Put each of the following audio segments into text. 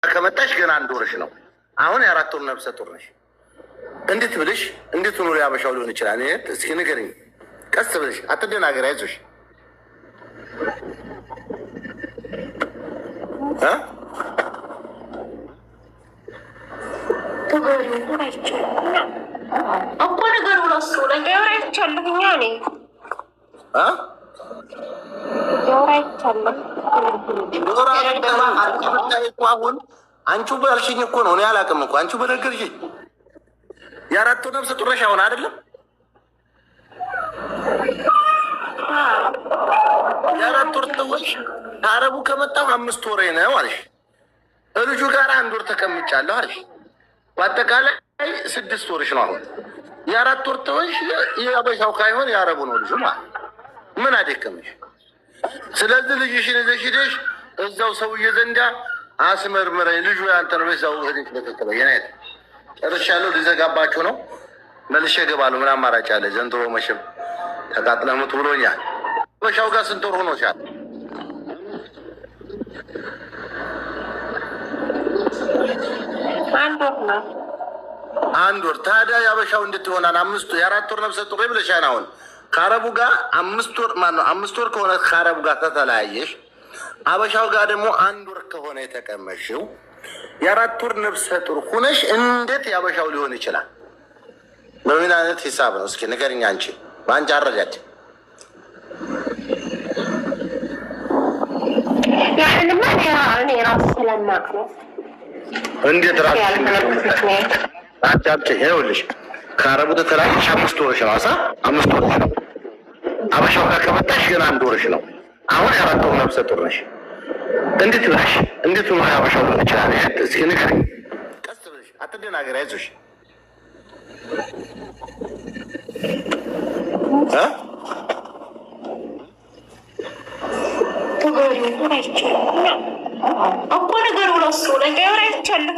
ከመጣሽ ገና አንድ ወርሽ ነው። አሁን የአራት ወር ነፍሰ ጡር ነሽ። እንዴት ብለሽ እንዴት ኑሮ ያበሻው ሊሆን ይችላል? እስኪ ንገሪኝ። ቀስ ብለሽ አትደናገሪ፣ አይዞሽ። እኮ ነገሩ እራሱ ነገር አይቻልም። አሁን አንቺ ባልሽኝ እኮ ነው። እኔ አላውቅም እኮ አንቺ በነገርሽኝ የአራት ወር ነፍሰ ጡር ነሽ አሁን አይደለም? የአራት ወር ተወሽ። ከአረቡ ከመጣሁ 5 ወሬ ነው አለሽ። ልጁ ጋር 1 ወር ተቀምጫለሁ አለሽ። በአጠቃላይ 6 ወርሽ ነው አሁን። የአራት ወር ተወሽ። የአበሻው ካይሆን የአረቡ ነው ልጁ ማለት ምን አደከመሽ? ስለዚህ ልጅሽን ይዘሽ ሄደሽ እዛው ሰውዬ ዘንዳ አስመርምረኝ። ልጁ ያንተ ነው። እዛው ሄደሽ ለተከለ የኔት ጨርሻለሁ። ሊዘጋባችሁ ነው። መልሼ እገባለሁ። ምን አማራጭ አለ? ዘንድሮ መቼም ተቃጥለሙት ብሎኛል። በሻው ጋር ስንት ወር ሆኖሻል? 1 ወር ነው። 1 ወር። ታዲያ ያበሻው እንድትሆናል 5 የአራት ወር ነፍሰ ጡር ብለሻል። አሁን ከአረቡ ጋር 5 ወር ማነው 5 ወር ከሆነ ከአረቡ ጋር ተተለያየሽ። አበሻው ጋር ደግሞ 1 ወር ከሆነ የተቀመሽው የአራት ወር ነፍሰ ጡር ሁነሽ እንዴት ያበሻው ሊሆን ይችላል? በምን አይነት ሂሳብ ነው? እስኪ ንገሪኝ አንቺ በአንቺ አረጃጅ። ያንማ እኔ ራሱ ስለማውቅ ነው። እንዴት ራሱ አጫጭ ይኸውልሽ፣ ከአረቡ ተተለያየሽ 5 ወርሽ ነው። 5 ወርሽ ነው። አበሻው ጋር ከመጣሽ ግን 1 ወርሽ ነው። አሁን የአራት ወር ነፍሰ ጡር ነሽ። እንዴት ብለሽ እንዴት ነው ያበሻው ሊሆን ይችላል? እስኪ ንገሪኝ። ቀስ ብለሽ አትደናገሪ፣ አይዞሽ። እኮ ነገሩ እራሱ ነገር አይቻልም።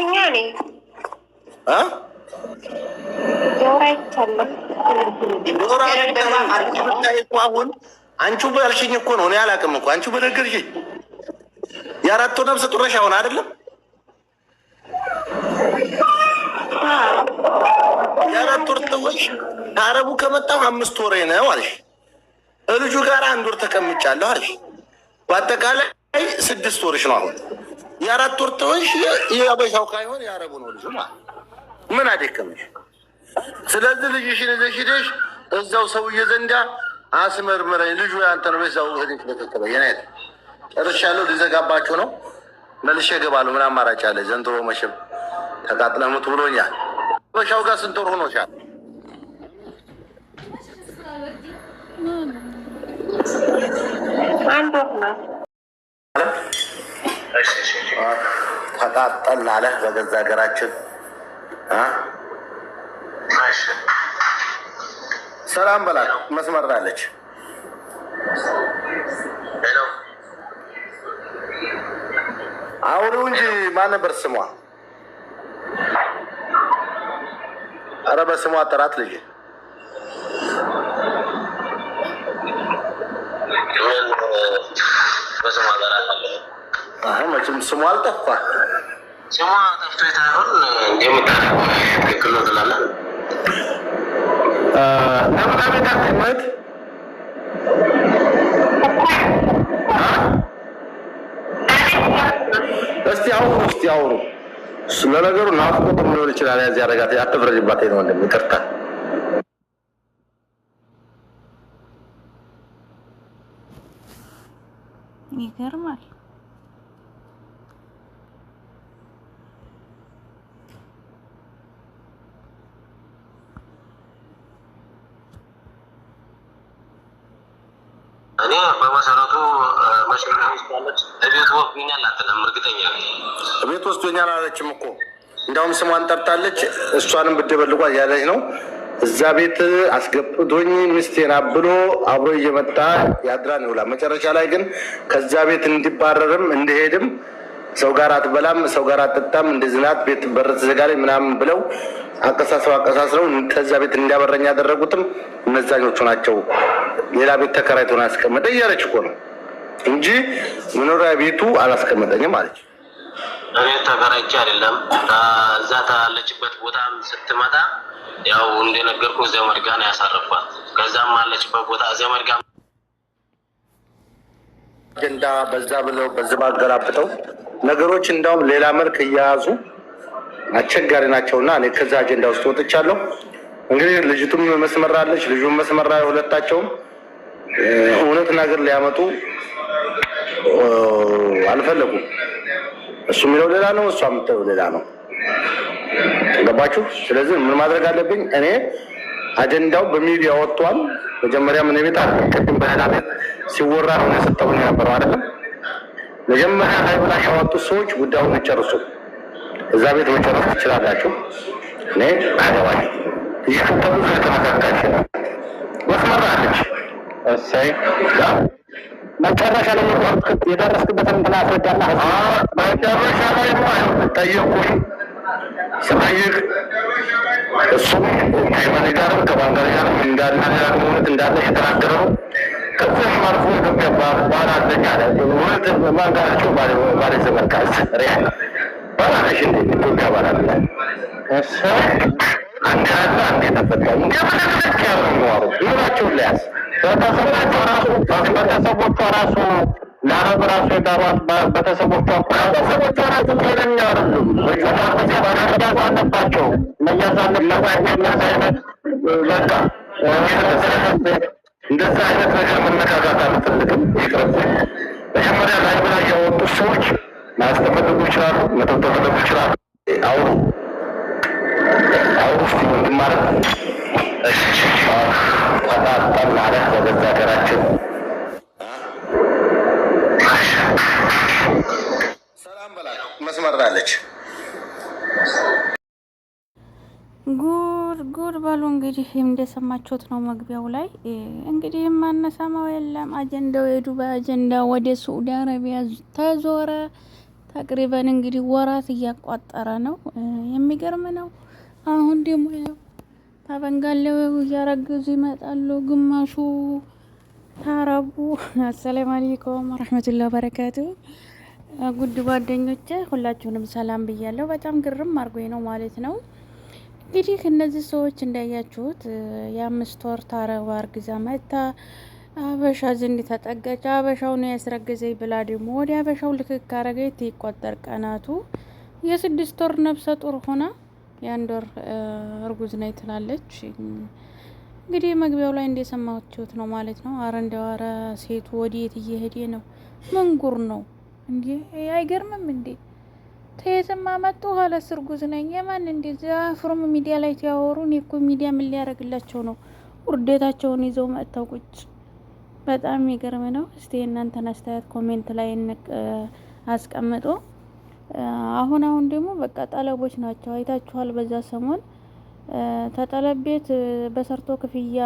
አሁን አንቺ ባልሽኝ እኮ ነው። እኔ አላውቅም እኮ አንቺ በነገርሽኝ የአራት ወር ነፍሰ ጡር ነሽ አሁን አይደለም? የአራት ወር ተወሽ። ከአረቡ ከመጣሁ 5 ወሬ ነው አለሽ። ልጁ ጋር 1 ወር ተቀምጫለሁ አለሽ። በአጠቃላይ 6 ወርሽ ነው አሁን። የአራት ወር ተወሽ። የአበሻው ካይሆን የአረቡ ነው ልጁ ማለት ምን አደከመሽ? ስለዚህ ልጅሽን ይዘሽ ሄደሽ እዛው ሰውዬ ዘንዳ አስመርምረኝ። ልጁ ያንተ ነው። እዛው ሄደሽ ለተከለ የኔት ጨርሻለሁ። ሊዘጋባችሁ ነው። መልሼ እገባለሁ። ምን አማራጭ አለ? ዘንድሮ መቼም ተቃጥለሙት ብሎኛል። በሻው ጋር ስንት ወር ሆኖሻል? 1 ወር ነው። ተቃጠልን አለ በገዛ ሀገራችን። ሰላም በላት። መስመር አለች። አውሪው እንጂ ማን ነበር ስሟ? ኧረ በስሟ ጥራት ልጅ መቼም ስሟ አልጠፋ። ስሟ ጠፍቶ የታይሆን ትክክል ነው ትላለህ። ለምጣም የታመት እስቲ አውሩ። ለነገሩ ናፍቆት ሊሆን ይችላል። ያዚህ አረጋት አትፍረጅባት ነው እንደሚቀርታ ይገርማል። እኔ በመሰረቱ መሽናለች እቤት ወስዶኛል አትልም። እርግጠኛ እቤት ወስዶኛል አላለችም እኮ። እንዲያውም ስሟን ጠርታለች። እሷንም ብደበልቋት ያለች ነው። እዛ ቤት አስገብቶኝ ሚስቴን ብሎ አብሮ እየመጣ ያድራን ይውላል። መጨረሻ ላይ ግን ከዛ ቤት እንዲባረርም እንዲሄድም ሰው ጋር አትበላም፣ ሰው ጋር አትጠጣም፣ እንደዚህ ናት፣ ቤት በር ትዘጋለች ምናምን ብለው አቀሳስረው ከዛ ቤት እንዲያበረኝ ያደረጉትም እነዛኞቹ ናቸው። ሌላ ቤት ተከራይቶ ነው ያስቀመጠ እያለች እኮ ነው እንጂ መኖሪያ ቤቱ አላስቀመጠኝም አለች። እኔ ተከራይቼ አይደለም እዛ ታለችበት ቦታም ስትመጣ ያው እንደነገርኩ ዘመድ ጋር ነው ያሳረፏት። ከዛም አለችበት ቦታ ዘመድ ጋር አጀንዳ በዛ ብለው በዚህ ባገላብጠው ነገሮች እንዳውም ሌላ መልክ እየያዙ አስቸጋሪ ናቸውና እኔ ከዛ አጀንዳ ውስጥ ወጥቻለሁ። እንግዲህ ልጅቱም መስመራለች፣ ልጁም መስመራ፣ ሁለታቸውም እውነት ነገር ሊያመጡ አልፈለጉም። እሱ የሚለው ሌላ ነው፣ እሷ የምትለው ሌላ ነው። ገባችሁ? ስለዚህ ምን ማድረግ አለብኝ እኔ? አጀንዳው በሚዲያ ወጥቷል። መጀመሪያ ምን ቤት አልከድም በሌላ ቤት ሲወራ ነው የሰጠው የነበረው አይደለም። መጀመሪያ ላይ ብላ ያወጡት ሰዎች ጉዳዩን ይጨርሱ። እዛ ቤት መጨረስ ትችላላችሁ። እኔ አገባኝ ይሽከተሉ ከተመካከለ ወስመራለች። እሰይ መጨረሻ ላይ የደረስክበትን እንትን አስረዳና መጨረሻ ላይ ጠየቁኝ። ስጠይቅ እሱም ሃይማኖት ጋርም ከባንጋር ጋርም እንዳለ የተናገረው ከዚህም አልፎ ኢትዮጵያ በኋላ አለኝ አለ። እውነት ባንጋራቸው ባለ ዘመርካዝ ሪያ ባላሽ እንደ ኢትዮጵያ ባላለ አንድ ያለ አንድ የተፈታ እንደምንለክ ያሉ ኑራቸውን ለያዝ በተሰቦቿ ራሱ ለአረብ ራሱ የዳሯት ቤተሰቦቿ ራሱ ጤነኛ አይደሉም። መያዝ አለባቸው። መያዝ አይነት በቃ እንደዛ አይነት ነገር መነካካት አልፈልግም። ይቅርብ። መጀመሪያ ላይ ብላ ያወጡ ሰዎች ማስተፈልጉ ይችላሉ፣ መተው ተፈለጉ ይችላሉ። አውሩ እስቲ ወንድም ማለት ተጣጣል ማለት በገዛ ሀገራችን ሰላም በላ መስመራለች። ጉድ በሉ እንግዲህ እንደሰማችሁት ነው። መግቢያው ላይ እንግዲህ የማነሳማው የለም። አጀንዳው የዱባይ አጀንዳ ወደ ሳዑዲ አረቢያ ተዞረ። ተቅሪበን እንግዲህ ወራት እያቋጠረ ነው። የሚገርም ነው። አሁን ደግሞ ታበንጋለው እያረገዙ ይመጣሉ። ግማሹ ታረቡ። አሰላሙ አለይኩም ወራህመቱላሂ ወበረካቱ። ጉድ ጓደኞቼ ሁላችሁንም ሰላም ብያለሁ። በጣም ግርም አድርጎኝ ነው ማለት ነው። እንግዲህ እነዚህ ሰዎች እንዳያችሁት የ5 ወር ታረባ አርግዛ መታ አበሻ ዘንድ ተጠጋች። አበሻው ነው ያስረገዘኝ ብላ ደግሞ ወደ አበሻው ልክክ አረገች። ይቆጠር ቀናቱ የ6 ወር ነፍሰ ጡር ሆና የ1 ወር እርጉዝ ነኝ ትላለች። እንግዲህ መግቢያው ላይ እንደሰማችሁት ነው ማለት ነው። አረ እንደው አረ ሴቱ ወዴት እየሄደ ነው? መንጉር ነው እንዴ? አይገርምም እንዴ? ተየትማ መጡ ኋላ እርጉዝ ነኝ የማን እንደዛ ፍሩም ሚዲያ ላይ ሲያወሩ እኔ እኮ ሚዲያ ምን ሊያረግላቸው ነው? ውርደታቸውን ይዘው መጥተው ቁጭ። በጣም የሚገርም ነው። እስቲ እናንተን አስተያየት ኮሜንት ላይ አስቀምጡ። አሁን ደግሞ በቃ ጠለቦች ናቸው። አይታችኋል። በዛ ሰሞን ተጠለብ ቤት በሰርቶ ክፍያ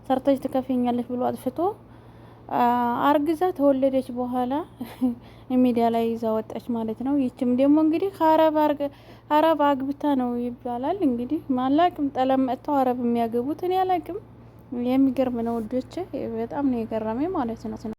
ሰርተሽ ትከፍኛለሽ ብሎ አጥፍቶ አርግዛ ተወለደች። በኋላ ሚዲያ ላይ ይዛ ወጣች ማለት ነው። ይችም ደግሞ እንግዲህ አረብ አግብታ ነው ይባላል። እንግዲህ ማላቅም ጠለም መጥተው አረብ የሚያገቡት እኔ አላቅም። የሚገርም ነው ውዶቼ፣ በጣም ነው የገረመኝ ማለት ነው።